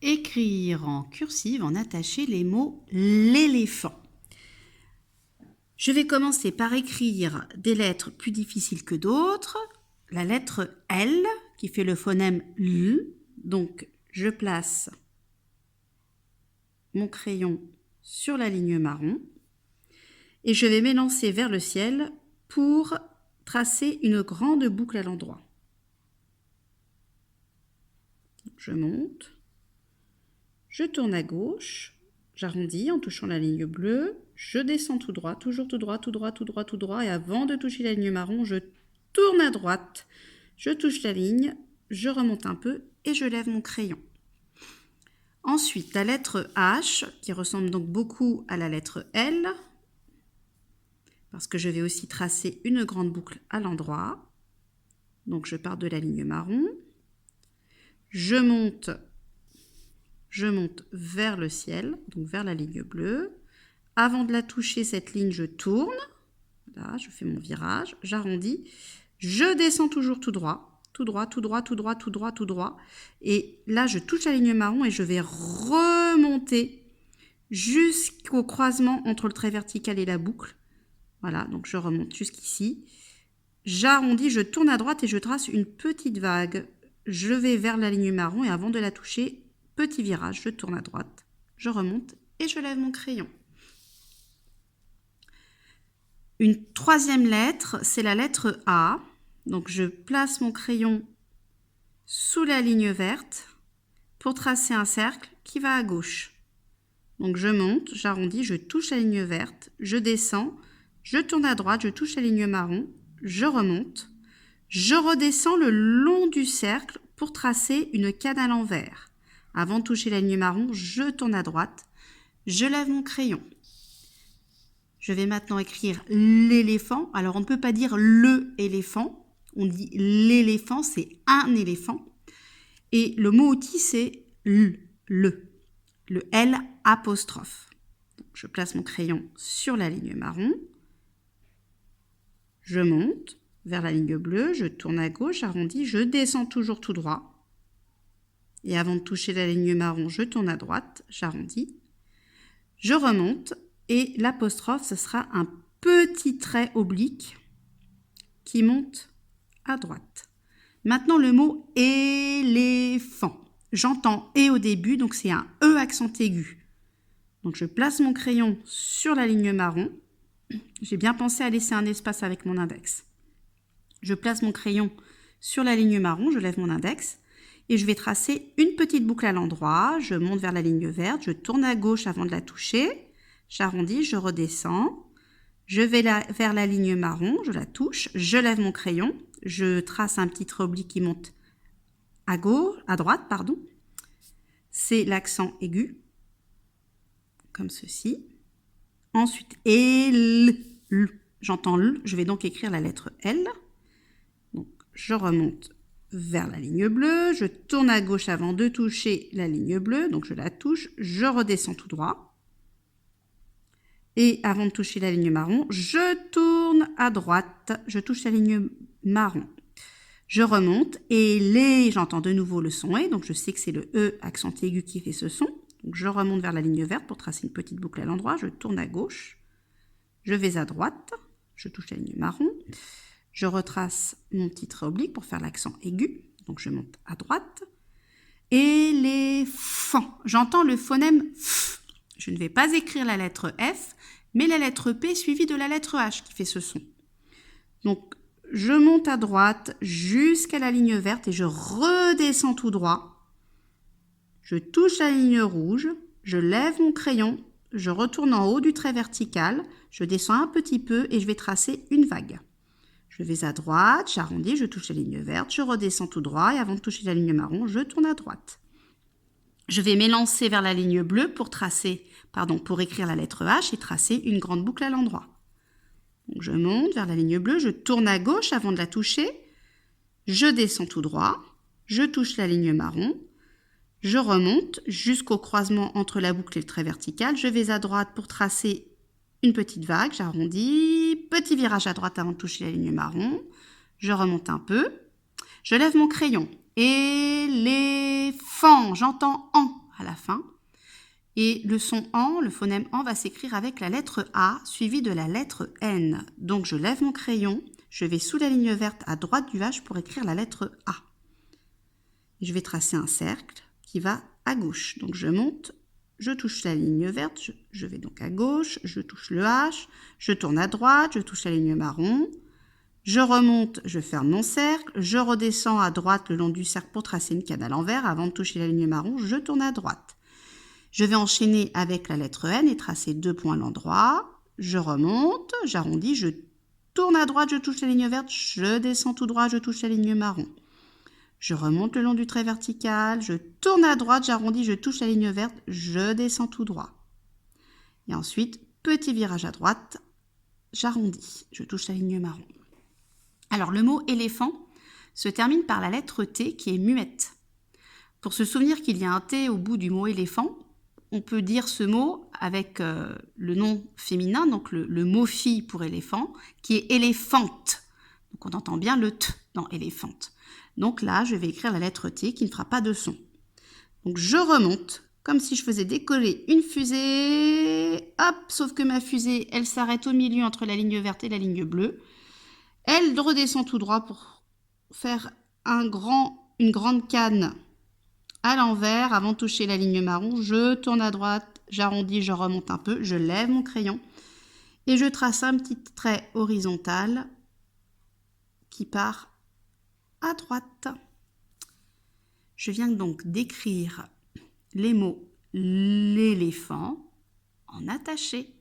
Écrire en cursive, en attaché les mots l'éléphant. Je vais commencer par écrire des lettres plus difficiles que d'autres. La lettre L qui fait le phonème L. Donc je place mon crayon sur la ligne marron et je vais m'élancer vers le ciel pour tracer une grande boucle à l'endroit. Je monte. Je tourne à gauche, j'arrondis en touchant la ligne bleue, je descends tout droit, toujours tout droit, tout droit, tout droit, tout droit, et avant de toucher la ligne marron, je tourne à droite, je touche la ligne, je remonte un peu et je lève mon crayon. Ensuite, la lettre H, qui ressemble donc beaucoup à la lettre L, parce que je vais aussi tracer une grande boucle à l'endroit. Donc je pars de la ligne marron, je monte vers le ciel, donc vers la ligne bleue. Avant de la toucher, cette ligne, je tourne. Là, je fais mon virage, j'arrondis. Je descends toujours tout droit, tout droit, tout droit, tout droit, tout droit, tout droit. Et là, je touche la ligne marron et je vais remonter jusqu'au croisement entre le trait vertical et la boucle. Voilà, donc je remonte jusqu'ici. J'arrondis, je tourne à droite et je trace une petite vague. Je vais vers la ligne marron et avant de la toucher, petit virage, je tourne à droite, je remonte et je lève mon crayon. Une troisième lettre, c'est la lettre A. Donc je place mon crayon sous la ligne verte pour tracer un cercle qui va à gauche. Donc je monte, j'arrondis, je touche la ligne verte, je descends, je tourne à droite, je touche la ligne marron, je remonte, je redescends le long du cercle pour tracer une canne à l'envers. Avant de toucher la ligne marron, je tourne à droite, je lève mon crayon. Je vais maintenant écrire l'éléphant. Alors, on ne peut pas dire le éléphant. On dit l'éléphant, c'est un éléphant. Et le mot outil, c'est le L apostrophe. Donc, je place mon crayon sur la ligne marron. Je monte vers la ligne bleue, je tourne à gauche, arrondis, je descends toujours tout droit. Et avant de toucher la ligne marron, je tourne à droite, j'arrondis, je remonte et l'apostrophe, ce sera un petit trait oblique qui monte à droite. Maintenant, le mot éléphant. J'entends « et » au début, donc c'est un « e » accent aigu. Donc je place mon crayon sur la ligne marron. J'ai bien pensé à laisser un espace avec mon index. Je place mon crayon sur la ligne marron, je lève mon index. Et je vais tracer une petite boucle à l'endroit, je monte vers la ligne verte, je tourne à gauche avant de la toucher, j'arrondis, je redescends, je vais vers la ligne marron, je la touche, je lève mon crayon, je trace un petit trait oblique qui monte à droite, c'est l'accent aigu, comme ceci. Ensuite, j'entends L, je vais donc écrire la lettre L, donc je remonte vers la ligne bleue, je tourne à gauche avant de toucher la ligne bleue, donc je la touche, je redescends tout droit. Et avant de toucher la ligne marron, je tourne à droite, je touche la ligne marron. Je remonte et j'entends de nouveau le son E, donc je sais que c'est le E accent aigu qui fait ce son. Donc je remonte vers la ligne verte pour tracer une petite boucle à l'endroit, je tourne à gauche, je vais à droite, je touche la ligne marron. Je retrace mon petit trait oblique pour faire l'accent aigu. Donc, je monte à droite. Éléphant. J'entends le phonème F. Je ne vais pas écrire la lettre F, mais la lettre P suivie de la lettre H qui fait ce son. Donc, je monte à droite jusqu'à la ligne verte et je redescends tout droit. Je touche la ligne rouge. Je lève mon crayon. Je retourne en haut du trait vertical. Je descends un petit peu et je vais tracer une vague. Je vais à droite, j'arrondis, je touche la ligne verte, je redescends tout droit et avant de toucher la ligne marron, je tourne à droite. Je vais m'élancer vers la ligne bleue pour écrire la lettre H et tracer une grande boucle à l'endroit. Donc je monte vers la ligne bleue, je tourne à gauche avant de la toucher, je descends tout droit, je touche la ligne marron, je remonte jusqu'au croisement entre la boucle et le trait vertical, je vais à droite pour tracer une petite vague, j'arrondis, petit virage à droite avant de toucher la ligne marron, je remonte un peu, je lève mon crayon, éléphant, j'entends en, à la fin. Et le son AN, le phonème AN, va s'écrire avec la lettre A suivie de la lettre N. Donc je lève mon crayon, je vais sous la ligne verte à droite du H pour écrire la lettre A. Je vais tracer un cercle qui va à gauche. Donc je monte, je touche la ligne verte, je vais donc à gauche, je touche le H, je tourne à droite, je touche la ligne marron, je remonte, je ferme mon cercle, je redescends à droite le long du cercle pour tracer une canne à l'envers. Avant de toucher la ligne marron, je tourne à droite. Je vais enchaîner avec la lettre N et tracer 2 points à l'endroit. Je remonte, j'arrondis, je tourne à droite, je touche la ligne verte, je descends tout droit, je touche la ligne marron. Je remonte le long du trait vertical, je tourne à droite, j'arrondis, je touche la ligne verte, je descends tout droit. Et ensuite, petit virage à droite, j'arrondis, je touche la ligne marron. Alors le mot éléphant se termine par la lettre T qui est muette. Pour se souvenir qu'il y a un T au bout du mot éléphant, on peut dire ce mot avec le nom féminin, donc le mot fille pour éléphant, qui est éléphante. Donc on entend bien le T dans éléphante. Donc là, je vais écrire la lettre T qui ne fera pas de son. Donc je remonte, comme si je faisais décoller une fusée. Hop, sauf que ma fusée, elle s'arrête au milieu entre la ligne verte et la ligne bleue. Elle redescend tout droit pour faire une grande canne à l'envers. Avant de toucher la ligne marron, je tourne à droite, j'arrondis, je remonte un peu, je lève mon crayon et je trace un petit trait horizontal qui part à droite. Je viens donc d'écrire les mots l'éléphant en attaché.